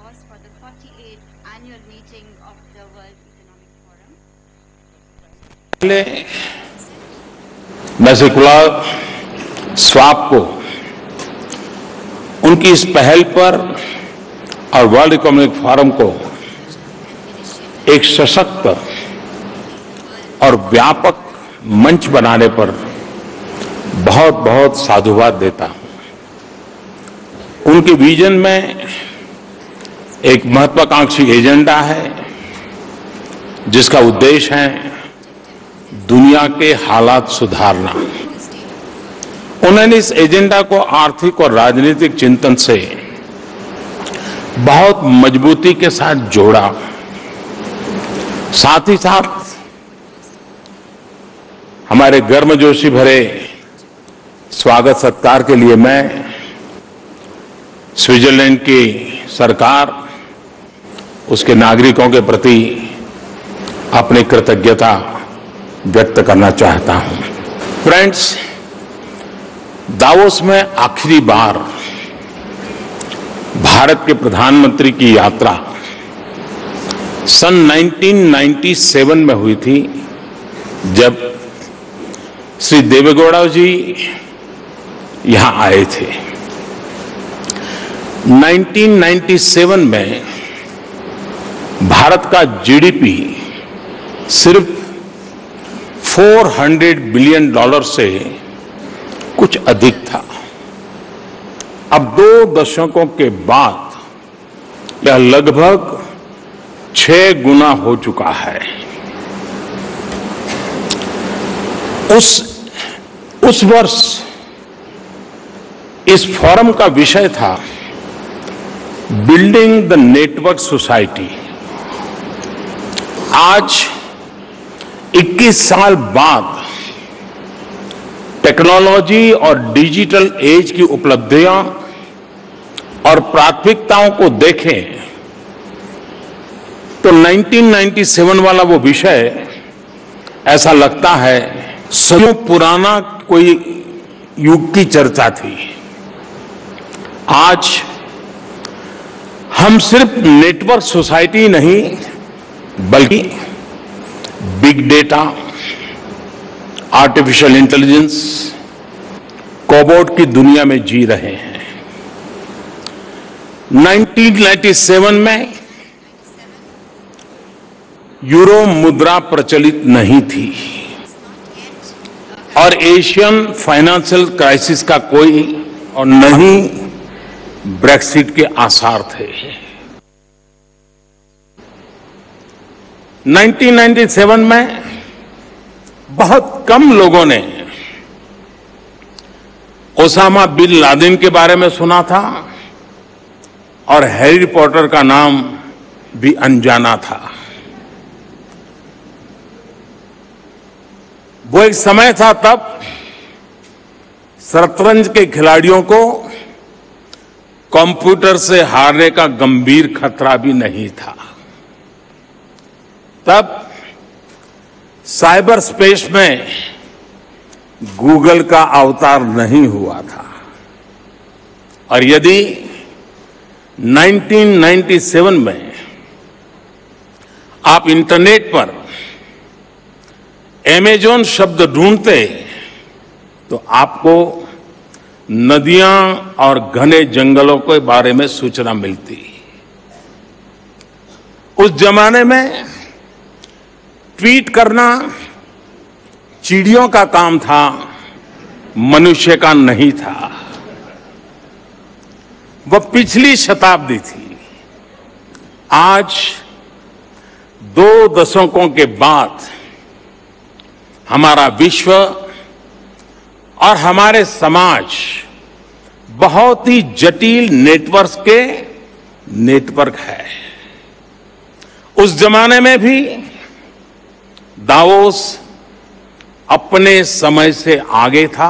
Davos for the 48th annual meeting of the World Economic Forum. मैं Nicolas Schwab को उनकी इस पहल पर और वर्ल्ड इकोनॉमिक फोरम को एक सशक्त और व्यापक मंच बनाने पर बहुत बहुत साधुवाद देता हूं। उनके विजन में एक महत्वाकांक्षी एजेंडा है जिसका उद्देश्य है दुनिया के हालात सुधारना। उन्होंने इस एजेंडा को आर्थिक और राजनीतिक चिंतन से बहुत मजबूती के साथ जोड़ा। साथ ही साथ हमारे गर्मजोशी भरे स्वागत सत्कार के लिए मैं स्विट्जरलैंड की सरकार, उसके नागरिकों के प्रति अपनी कृतज्ञता व्यक्त करना चाहता हूं। फ्रेंड्स, दावोस में आखिरी बार भारत के प्रधानमंत्री की यात्रा सन 1997 में हुई थी, जब श्री देवेगौड़ा जी यहां आए थे। 1997 में भारत का जीडीपी सिर्फ $400 बिलियन से कुछ अधिक था। अब 2 दशकों के बाद यह लगभग 6 गुना हो चुका है। उस वर्ष इस फोरम का विषय था बिल्डिंग द नेटवर्क सोसाइटी। आज 21 साल बाद टेक्नोलॉजी और डिजिटल एज की उपलब्धियां और प्राथमिकताओं को देखें तो 1997 वाला वो विषय ऐसा लगता है सदियों पुराना कोई युग की चर्चा थी। आज हम सिर्फ नेटवर्क सोसाइटी नहीं बल्कि बिग डेटा, आर्टिफिशियल इंटेलिजेंस, कोबॉट की दुनिया में जी रहे हैं। 1997 में यूरो मुद्रा प्रचलित नहीं थी और एशियन फाइनेंशियल क्राइसिस का कोई और न ही ब्रेक्सिट के आसार थे। 1997 में बहुत कम लोगों ने ओसामा बिन लादेन के बारे में सुना था और हैरी पॉटर का नाम भी अनजाना था। वो एक समय था तब शतरंज के खिलाड़ियों को कंप्यूटर से हारने का गंभीर खतरा भी नहीं था। तब साइबर स्पेस में गूगल का अवतार नहीं हुआ था और यदि 1997 में आप इंटरनेट पर अमेज़न शब्द ढूंढते तो आपको नदियां और घने जंगलों के बारे में सूचना मिलती। उस जमाने में ट्वीट करना चिड़ियों का काम था, मनुष्य का नहीं था। वह पिछली शताब्दी थी। आज 2 दशकों के बाद हमारा विश्व और हमारे समाज बहुत ही जटिल नेटवर्क है। उस जमाने में भी दावोस अपने समय से आगे था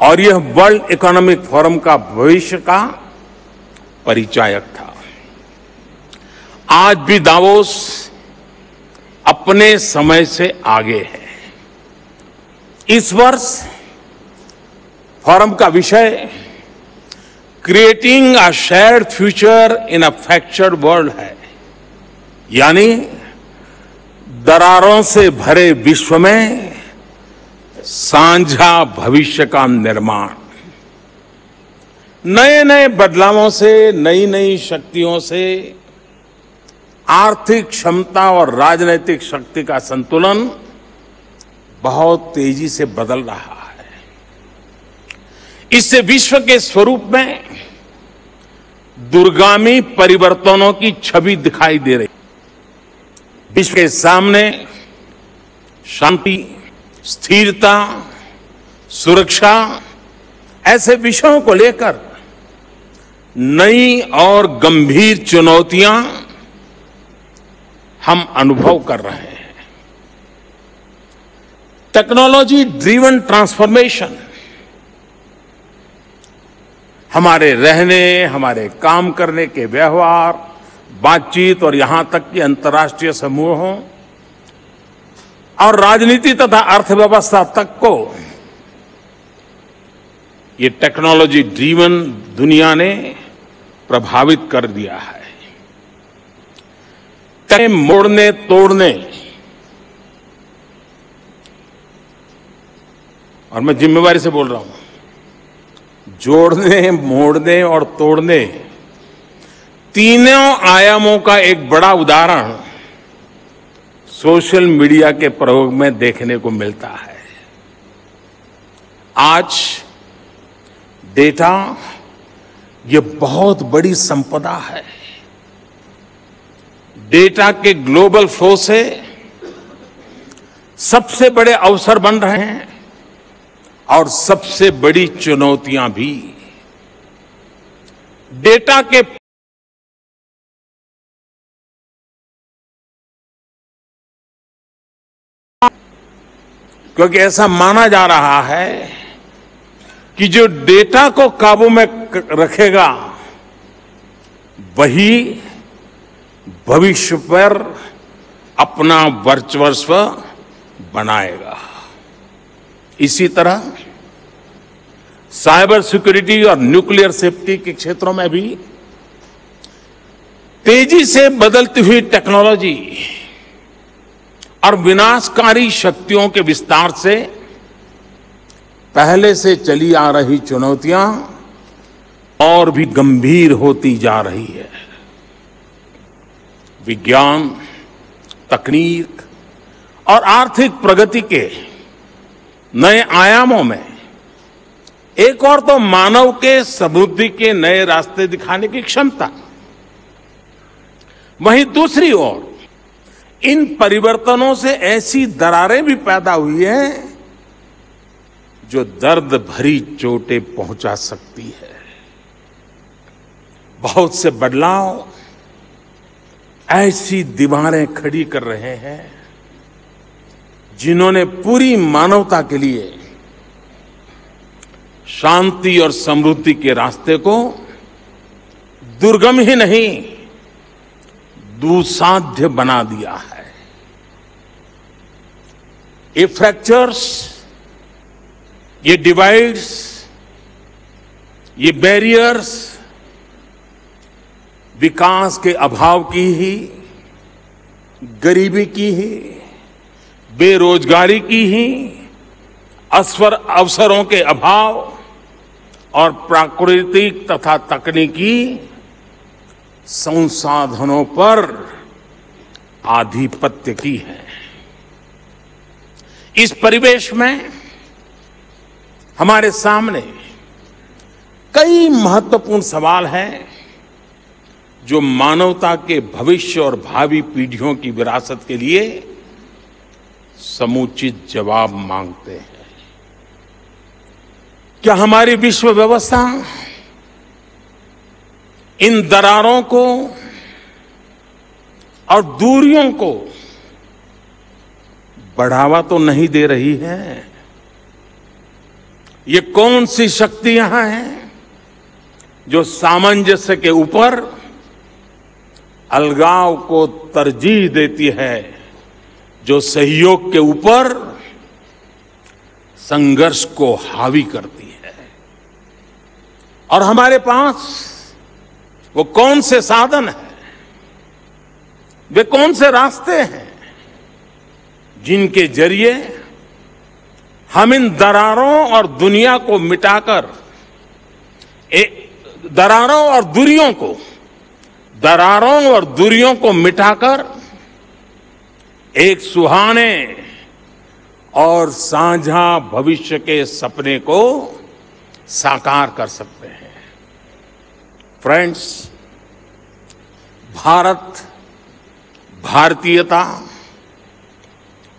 और यह वर्ल्ड इकोनॉमिक फोरम का भविष्य का परिचायक था। आज भी दावोस अपने समय से आगे है। इस वर्ष फोरम का विषय creating a shared future in a fractured world है, यानी दरारों से भरे विश्व में साझा भविष्य का निर्माण। नए नए बदलावों से, नई नई शक्तियों से आर्थिक क्षमता और राजनीतिक शक्ति का संतुलन बहुत तेजी से बदल रहा है। इससे विश्व के स्वरूप में दूरगामी परिवर्तनों की छवि दिखाई दे रही। विश्व के सामने शांति, स्थिरता, सुरक्षा ऐसे विषयों को लेकर नई और गंभीर चुनौतियां हम अनुभव कर रहे हैं। टेक्नोलॉजी ड्रिवन ट्रांसफॉर्मेशन हमारे रहने, हमारे काम करने के व्यवहार, बातचीत और यहां तक कि अंतर्राष्ट्रीय समूहों और राजनीति तथा अर्थव्यवस्था तक को ये टेक्नोलॉजी ड्रिवन दुनिया ने प्रभावित कर दिया है। कई मोड़ने तोड़ने, और मैं जिम्मेवारी से बोल रहा हूं, जोड़ने, मोड़ने और तोड़ने तीनों आयामों का एक बड़ा उदाहरण सोशल मीडिया के प्रयोग में देखने को मिलता है। आज डेटा ये बहुत बड़ी संपदा है। डेटा के ग्लोबल फ्लो से सबसे बड़े अवसर बन रहे हैं और सबसे बड़ी चुनौतियां भी। डेटा के क्योंकि ऐसा माना जा रहा है कि जो डेटा को काबू में रखेगा वही भविष्य पर अपना वर्चस्व बनाएगा। इसी तरह साइबर सिक्योरिटी और न्यूक्लियर सेफ्टी के क्षेत्रों में भी तेजी से बदलती हुई टेक्नोलॉजी और विनाशकारी शक्तियों के विस्तार से पहले से चली आ रही चुनौतियां और भी गंभीर होती जा रही है। विज्ञान, तकनीक और आर्थिक प्रगति के नए आयामों में एक और तो मानव के समृद्धि के नए रास्ते दिखाने की क्षमता, वहीं दूसरी ओर इन परिवर्तनों से ऐसी दरारें भी पैदा हुई हैं जो दर्द भरी चोटें पहुंचा सकती है। बहुत से बदलाव ऐसी दीवारें खड़ी कर रहे हैं जिन्होंने पूरी मानवता के लिए शांति और समृद्धि के रास्ते को दुर्गम ही नहीं, दुस्साध्य बना दिया है। ये फ्रैक्चर्स, ये डिवाइड्स, ये बैरियर्स विकास के अभाव की ही, गरीबी की ही, बेरोजगारी की ही, अवसरों के अभाव और प्राकृतिक तथा तकनीकी संसाधनों पर आधिपत्य की है। इस परिवेश में हमारे सामने कई महत्वपूर्ण सवाल हैं जो मानवता के भविष्य और भावी पीढ़ियों की विरासत के लिए समुचित जवाब मांगते हैं। क्या हमारी विश्व व्यवस्था इन दरारों को और दूरियों को बढ़ावा तो नहीं दे रही है? ये कौन सी शक्तियां हैं जो सामंजस्य के ऊपर अलगाव को तरजीह देती है, जो सहयोग के ऊपर संघर्ष को हावी करती है? और हमारे पास वो कौन से साधन हैं, वे कौन से रास्ते हैं जिनके जरिए हम इन दरारों और दुनिया को मिटाकर दरारों और दूरियों को मिटाकर एक सुहाने और साझा भविष्य के सपने को साकार कर सकते हैं। फ्रेंड्स, भारत भारतीयता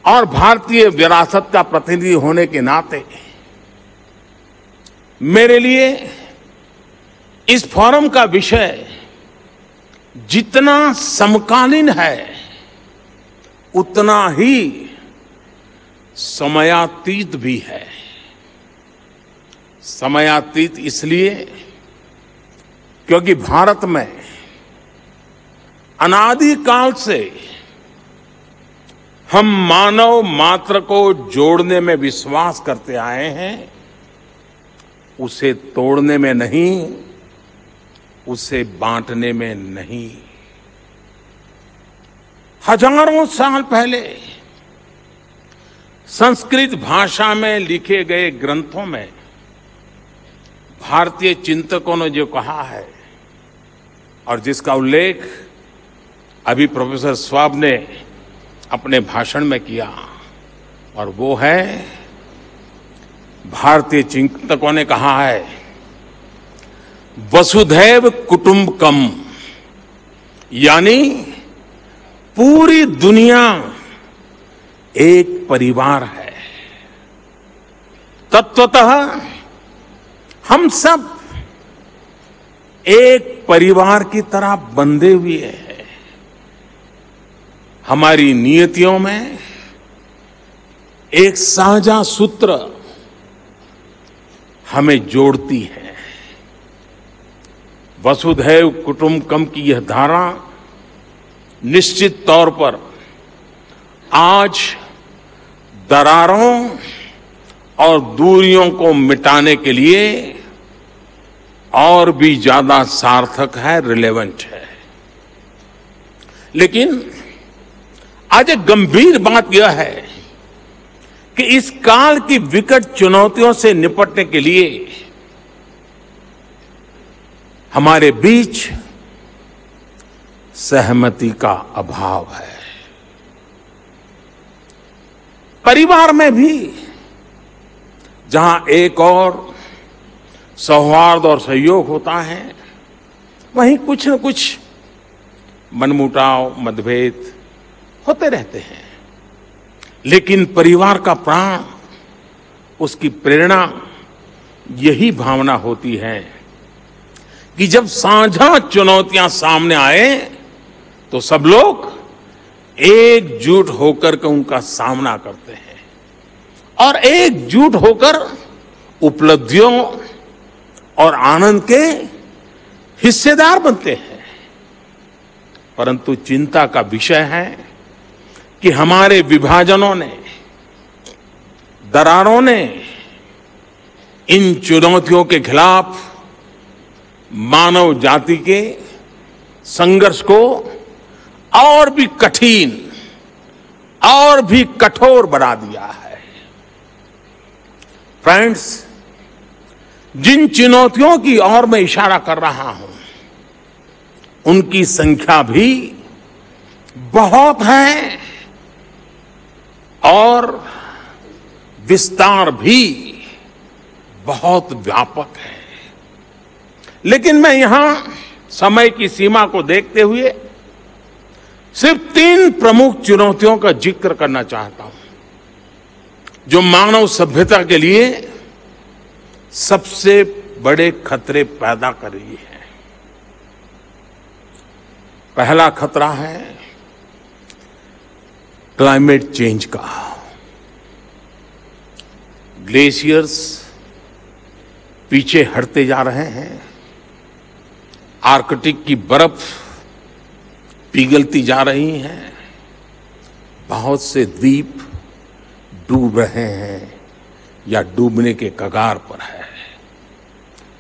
और भारतीय विरासत का प्रतिनिधि होने के नाते मेरे लिए इस फोरम का विषय जितना समकालीन है उतना ही समयातीत भी है। समयातीत इसलिए क्योंकि भारत में अनादिकाल से हम मानव मात्र को जोड़ने में विश्वास करते आए हैं, उसे तोड़ने में नहीं, उसे बांटने में नहीं। हजारों साल पहले संस्कृत भाषा में लिखे गए ग्रंथों में भारतीय चिंतकों ने जो कहा है और जिसका उल्लेख अभी प्रोफेसर स्वाब ने अपने भाषण में किया, और वो है, भारतीय चिंतकों ने कहा है, वसुधैव कुटुंबकम, यानी पूरी दुनिया एक परिवार है। तत्वतः हम सब एक परिवार की तरह बंधे हुए हैं। हमारी नियतियों में एक साझा सूत्र हमें जोड़ती है। वसुधैव कुटुंबकम की यह धारा निश्चित तौर पर आज दरारों और दूरियों को मिटाने के लिए और भी ज्यादा सार्थक है, रिलेवेंट है। लेकिन आज एक गंभीर बात यह है कि इस काल की विकट चुनौतियों से निपटने के लिए हमारे बीच सहमति का अभाव है। परिवार में भी जहां एक और सौहार्द और सहयोग होता है, वहीं कुछ न कुछ मनमुटाव, मतभेद होते रहते हैं। लेकिन परिवार का प्राण, उसकी प्रेरणा यही भावना होती है कि जब साझा चुनौतियां सामने आए तो सब लोग एकजुट होकर के उनका सामना करते हैं और एकजुट होकर उपलब्धियों और आनंद के हिस्सेदार बनते हैं। परंतु चिंता का विषय है कि हमारे विभाजनों ने, दरारों ने इन चुनौतियों के खिलाफ मानव जाति के संघर्ष को और भी कठिन और भी कठोर बना दिया है। फ्रेंड्स, जिन चुनौतियों की ओर मैं इशारा कर रहा हूं, उनकी संख्या भी बहुत है और विस्तार भी बहुत व्यापक है। लेकिन मैं यहां समय की सीमा को देखते हुए सिर्फ 3 प्रमुख चुनौतियों का जिक्र करना चाहता हूं, जो मानव सभ्यता के लिए सबसे बड़े खतरे पैदा कर रही है। पहला खतरा है क्लाइमेट चेंज का। ग्लेशियर्स पीछे हटते जा रहे हैं, आर्कटिक की बर्फ पिघलती जा रही है, बहुत से द्वीप डूब रहे हैं या डूबने के कगार पर है।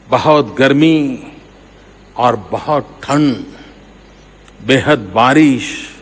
बहुत गर्मी और बहुत ठंड, बेहद बारिश,